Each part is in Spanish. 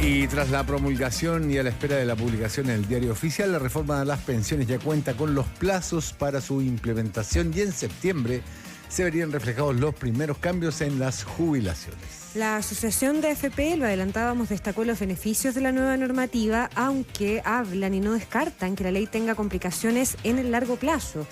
Y tras la promulgación y a la espera de la publicación en el Diario Oficial, la reforma de las pensiones ya cuenta con los plazos para su implementación y en septiembre se verían reflejados los primeros cambios en las jubilaciones. La Asociación de AFP, lo adelantábamos, destacó los beneficios de la nueva normativa, aunque hablan y no descartan que la ley tenga complicaciones en el largo plazo.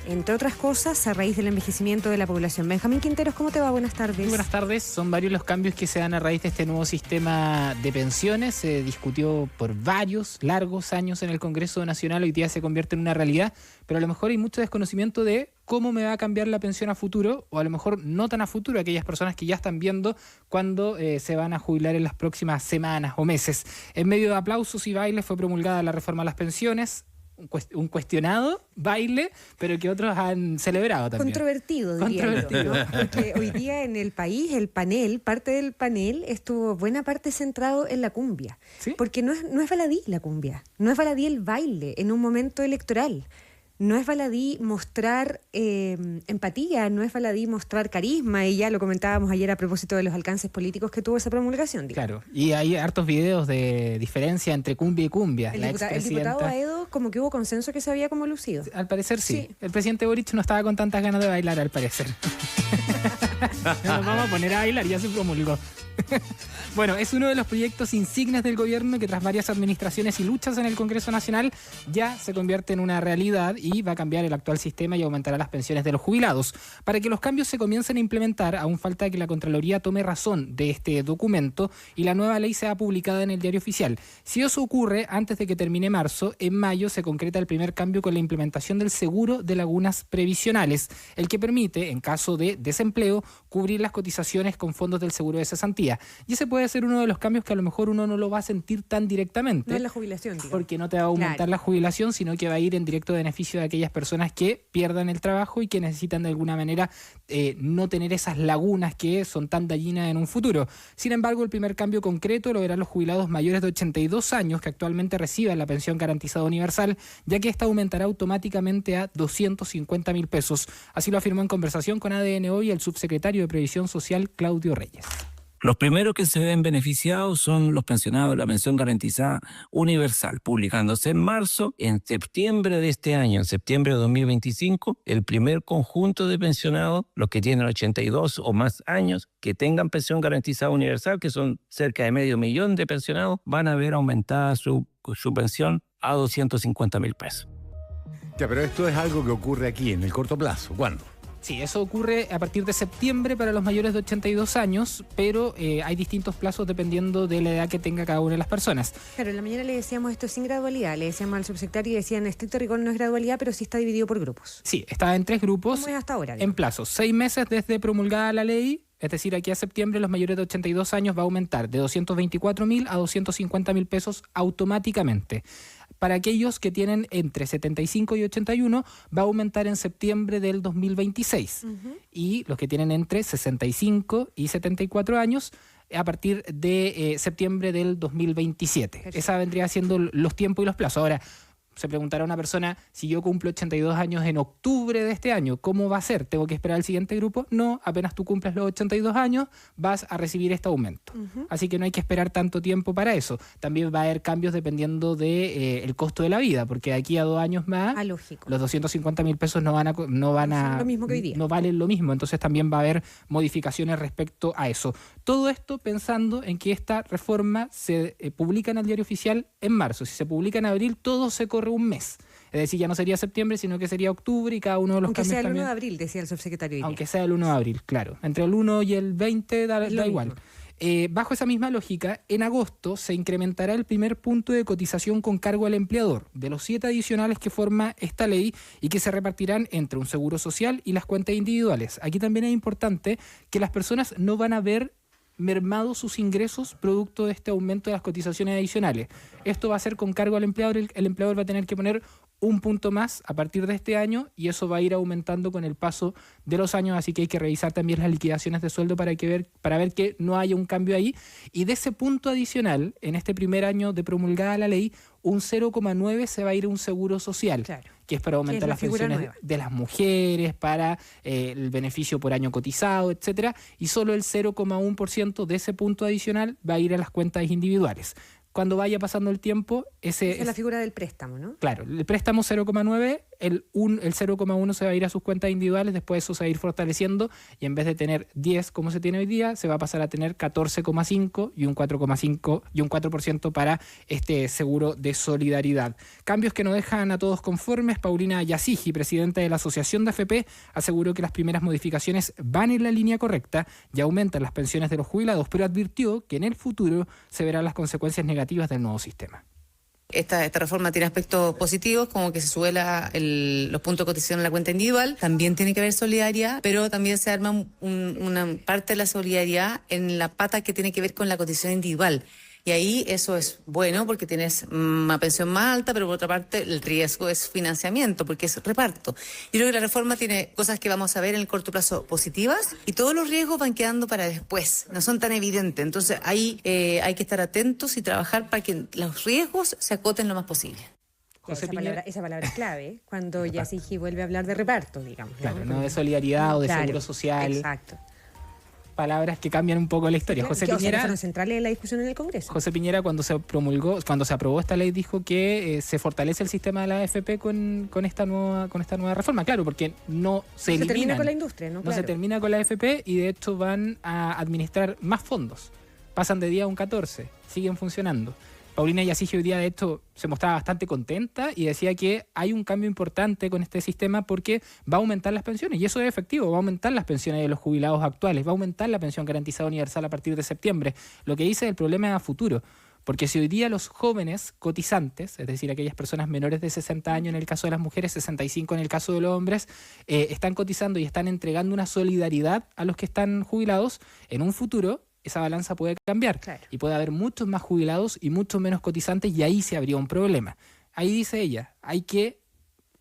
Entre otras cosas, a raíz del envejecimiento de la población. Benjamín Quinteros, ¿cómo te va? Buenas tardes. Muy buenas tardes. Son varios los cambios que se dan a raíz de este nuevo sistema de pensiones. Se discutió por varios largos años en el Congreso Nacional. Hoy día se convierte en una realidad, pero a lo mejor hay mucho desconocimiento de cómo me va a cambiar la pensión a futuro, o a lo mejor no tan a futuro, aquellas personas que ya están viendo cuándo se van a jubilar en las próximas semanas o meses. En medio de aplausos y bailes fue promulgada la reforma a las pensiones. Un cuestionado baile, pero que otros han celebrado también. Controvertido, diría yo, ¿no? Porque hoy día en el país, parte del panel estuvo buena parte centrado en la cumbia. ¿Sí? Porque no es baladí la cumbia, no es baladí el baile en un momento electoral. No es baladí mostrar empatía, no es baladí mostrar carisma, y ya lo comentábamos ayer a propósito de los alcances políticos que tuvo esa promulgación. Claro, y hay hartos videos de diferencia entre cumbia y cumbia. El diputado Aedo, como que hubo consenso que se había como lucido. Al parecer sí. El presidente Boric no estaba con tantas ganas de bailar, al parecer. Nos vamos a poner a bailar, ya se promulgó. Bueno, es uno de los proyectos insignes del gobierno que tras varias administraciones y luchas en el Congreso Nacional ya se convierte en una realidad y va a cambiar el actual sistema y aumentará las pensiones de los jubilados. Para que los cambios se comiencen a implementar, aún falta que la Contraloría tome razón de este documento y la nueva ley sea publicada en el Diario Oficial. Si eso ocurre antes de que termine marzo, en mayo se concreta el primer cambio con la implementación del seguro de lagunas previsionales, el que permite, en caso de desempleo, cubrir las cotizaciones con fondos del seguro de cesantía. Y ese puede ser uno de los cambios que a lo mejor uno no lo va a sentir tan directamente. No es la jubilación, digamos. Porque no te va a aumentar la jubilación, sino que va a ir en directo beneficio de aquellas personas que pierdan el trabajo y que necesitan de alguna manera no tener esas lagunas que son tan dañinas en un futuro. Sin embargo, el primer cambio concreto lo verán los jubilados mayores de 82 años que actualmente reciban la pensión garantizada universal, ya que esta aumentará automáticamente a 250.000 pesos. Así lo afirmó en conversación con ADN Hoy el subsecretario de Previsión Social, Claudio Reyes. Los primeros que se ven beneficiados son los pensionados de la pensión garantizada universal, publicándose en marzo. En septiembre de este año, en septiembre de 2025, el primer conjunto de pensionados, los que tienen 82 o más años, que tengan pensión garantizada universal, que son cerca de 500.000 de pensionados, van a ver aumentada su pensión a 250.000 pesos. Ya, pero esto es algo que ocurre aquí en el corto plazo. ¿Cuándo? Sí, eso ocurre a partir de septiembre para los mayores de 82 años, pero hay distintos plazos dependiendo de la edad que tenga cada una de las personas. Claro, en la mañana le decíamos esto sin gradualidad, le decíamos al subsecretario y decían en estricto rigor no es gradualidad, pero sí está dividido por grupos. Sí, está en 3 grupos. ¿Cómo es hasta ahora? En plazos, 6 meses desde promulgada la ley. Es decir, aquí a septiembre los mayores de 82 años va a aumentar de 224.000 a 250.000 pesos automáticamente. Para aquellos que tienen entre 75 y 81 va a aumentar en septiembre del 2026. Y los que tienen entre 65 y 74 años a partir de septiembre del 2027. Perfecto. Esa vendría siendo los tiempos y los plazos. Ahora, se preguntará a una persona, si yo cumplo 82 años en octubre de este año, ¿cómo va a ser? ¿Tengo que esperar al siguiente grupo? No, apenas tú cumples los 82 años, vas a recibir este aumento. Así que no hay que esperar tanto tiempo para eso. También va a haber cambios dependiendo del costo de la vida, porque de aquí a 2 años más, los 250.000 pesos no van lo mismo que hoy día. No valen lo mismo. Entonces también va a haber modificaciones respecto a eso. Todo esto pensando en que esta reforma se publica en el Diario Oficial en marzo. Si se publica en abril, todo se corre un mes. Es decir, ya no sería septiembre, sino que sería octubre y cada uno de los cambios también. Aunque sea el 1 de abril, decía el subsecretario. Aunque sea el 1 de abril, claro. Entre el 1 y el 20 da igual. Bajo esa misma lógica, en agosto se incrementará el primer punto de cotización con cargo al empleador, de los 7 adicionales que forma esta ley y que se repartirán entre un seguro social y las cuentas individuales. Aquí también es importante que las personas no van a ver mermados sus ingresos producto de este aumento de las cotizaciones adicionales. Esto va a ser con cargo al empleador. El empleador va a tener que poner un punto más a partir de este año y eso va a ir aumentando con el paso de los años, así que hay que revisar también las liquidaciones de sueldo para ver que no haya un cambio ahí. Y de ese punto adicional, en este primer año de promulgada la ley, un 0,9 se va a ir a un seguro social, Claro. que es para aumentar las pensiones de las mujeres, para el beneficio por año cotizado, etcétera, y solo el 0,1% de ese punto adicional va a ir a las cuentas individuales. Cuando vaya pasando el tiempo, Esa es la figura del préstamo, ¿no? Claro, el préstamo 0,9, el 0,1 se va a ir a sus cuentas individuales, después eso se va a ir fortaleciendo y en vez de tener 10 como se tiene hoy día, se va a pasar a tener 14,5 y un 4,5 y un 4% para este seguro de solidaridad. Cambios que no dejan a todos conformes. Paulina Yasigi, presidenta de la Asociación de AFP, aseguró que las primeras modificaciones van en la línea correcta y aumentan las pensiones de los jubilados, pero advirtió que en el futuro se verán las consecuencias negativas del nuevo sistema. Esta reforma tiene aspectos positivos, como que se sube los puntos de cotización en la cuenta individual. También tiene que haber solidaridad, pero también se arma una parte de la solidaridad en la pata que tiene que ver con la cotización individual. Y ahí eso es bueno porque tienes una pensión más alta, pero por otra parte el riesgo es financiamiento porque es reparto. Yo creo que la reforma tiene cosas que vamos a ver en el corto plazo positivas y todos los riesgos van quedando para después, no son tan evidentes. Entonces ahí hay que estar atentos y trabajar para que los riesgos se acoten lo más posible. Esa palabra es clave, cuando Yasigi vuelve a hablar de reparto, digamos. Claro, no de solidaridad o de seguro social. Exacto. Palabras que cambian un poco la historia. José Piñera, fueron centrales de la discusión en el Congreso. José Piñera, cuando se aprobó esta ley, dijo que se fortalece el sistema de la AFP con esta nueva reforma. Claro, porque no se termina con la industria, ¿no? No se termina con la AFP y de hecho van a administrar más fondos. Pasan de 10 a un 14, siguen funcionando. Paulina Yasigi hoy día, de hecho, se mostraba bastante contenta y decía que hay un cambio importante con este sistema porque va a aumentar las pensiones, y eso es efectivo, va a aumentar las pensiones de los jubilados actuales, va a aumentar la pensión garantizada universal a partir de septiembre. Lo que dice el problema es a futuro, porque si hoy día los jóvenes cotizantes, es decir, aquellas personas menores de 60 años en el caso de las mujeres, 65 en el caso de los hombres, están cotizando y están entregando una solidaridad a los que están jubilados, en un futuro esa balanza puede cambiar, claro, y puede haber muchos más jubilados y muchos menos cotizantes y ahí se habría un problema. Ahí dice ella, hay que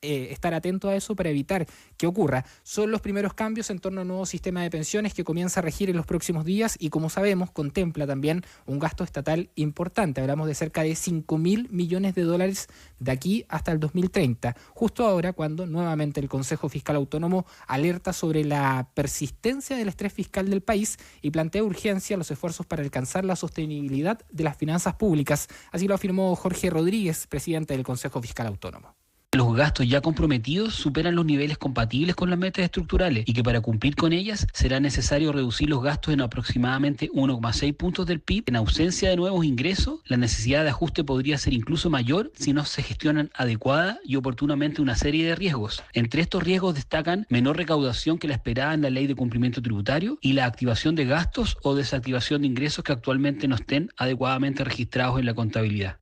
estar atento a eso para evitar que ocurra. Son los primeros cambios en torno a un nuevo sistema de pensiones que comienza a regir en los próximos días y, como sabemos, contempla también un gasto estatal importante. Hablamos de cerca de 5.000 millones de dólares de aquí hasta el 2030, justo ahora cuando nuevamente el Consejo Fiscal Autónomo alerta sobre la persistencia del estrés fiscal del país y plantea urgencia los esfuerzos para alcanzar la sostenibilidad de las finanzas públicas. Así lo afirmó Jorge Rodríguez, presidente del Consejo Fiscal Autónomo. Los gastos ya comprometidos superan los niveles compatibles con las metas estructurales y que para cumplir con ellas será necesario reducir los gastos en aproximadamente 1,6 puntos del PIB. En ausencia de nuevos ingresos, la necesidad de ajuste podría ser incluso mayor si no se gestionan adecuada y oportunamente una serie de riesgos. Entre estos riesgos destacan menor recaudación que la esperada en la Ley de Cumplimiento Tributario y la activación de gastos o desactivación de ingresos que actualmente no estén adecuadamente registrados en la contabilidad.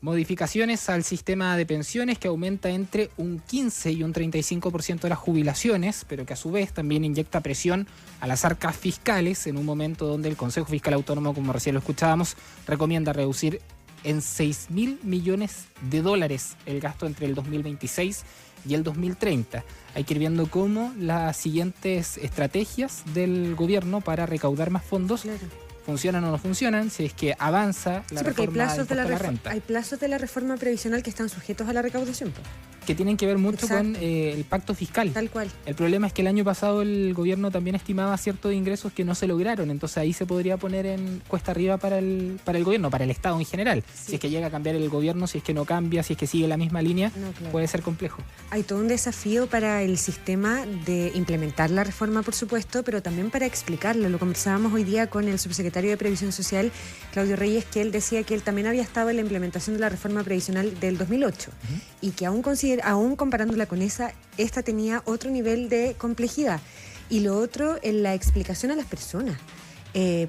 Modificaciones al sistema de pensiones que aumenta entre un 15 y un 35% de las jubilaciones, pero que a su vez también inyecta presión a las arcas fiscales en un momento donde el Consejo Fiscal Autónomo, como recién lo escuchábamos, recomienda reducir en 6.000 millones de dólares el gasto entre el 2026 y el 2030. Hay que ir viendo cómo las siguientes estrategias del gobierno para recaudar más fondos funcionan o no funcionan, si es que avanza la reforma de la renta. Hay plazos de la reforma previsional que están sujetos a la recaudación, que tienen que ver mucho con el pacto fiscal. Tal cual. El problema es que el año pasado el gobierno también estimaba ciertos ingresos que no se lograron, entonces ahí se podría poner en cuesta arriba para el gobierno, para el Estado en general. Sí. Si es que llega a cambiar el gobierno, si es que no cambia, si es que sigue la misma línea, puede ser complejo. Hay todo un desafío para el sistema de implementar la reforma, por supuesto, pero también para explicarlo. Lo conversábamos hoy día con el subsecretario de Previsión Social, Claudio Reyes, que él decía que él también había estado en la implementación de la reforma previsional del 2008 y que aún comparándola con esta tenía otro nivel de complejidad. Y lo otro, en la explicación a las personas.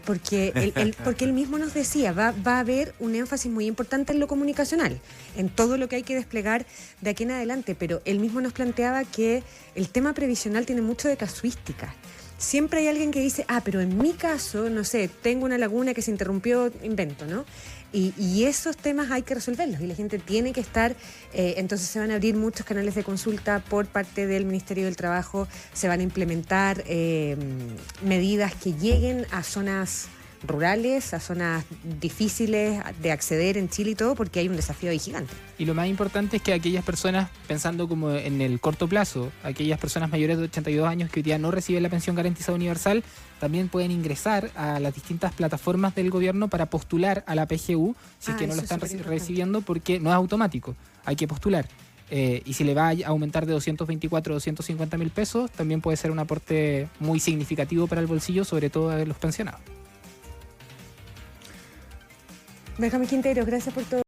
Porque él mismo nos decía, va a haber un énfasis muy importante en lo comunicacional, en todo lo que hay que desplegar de aquí en adelante, pero él mismo nos planteaba que el tema previsional tiene mucho de casuística. siempre hay alguien que dice, pero en mi caso, no sé, tengo una laguna que se interrumpió, invento, ¿no? Y esos temas hay que resolverlos y la gente tiene que estar, entonces se van a abrir muchos canales de consulta por parte del Ministerio del Trabajo, se van a implementar medidas que lleguen a zonas rurales, a zonas difíciles de acceder en Chile y todo, porque hay un desafío ahí gigante. Y lo más importante es que aquellas personas, pensando como en el corto plazo, aquellas personas mayores de 82 años que hoy día no reciben la pensión garantizada universal, también pueden ingresar a las distintas plataformas del gobierno para postular a la PGU, si es que no lo están recibiendo, porque no es automático, hay que postular. Y si le va a aumentar de 224 a 250 mil pesos, también puede ser un aporte muy significativo para el bolsillo, sobre todo de los pensionados. Benjamín Quintero, gracias por todo.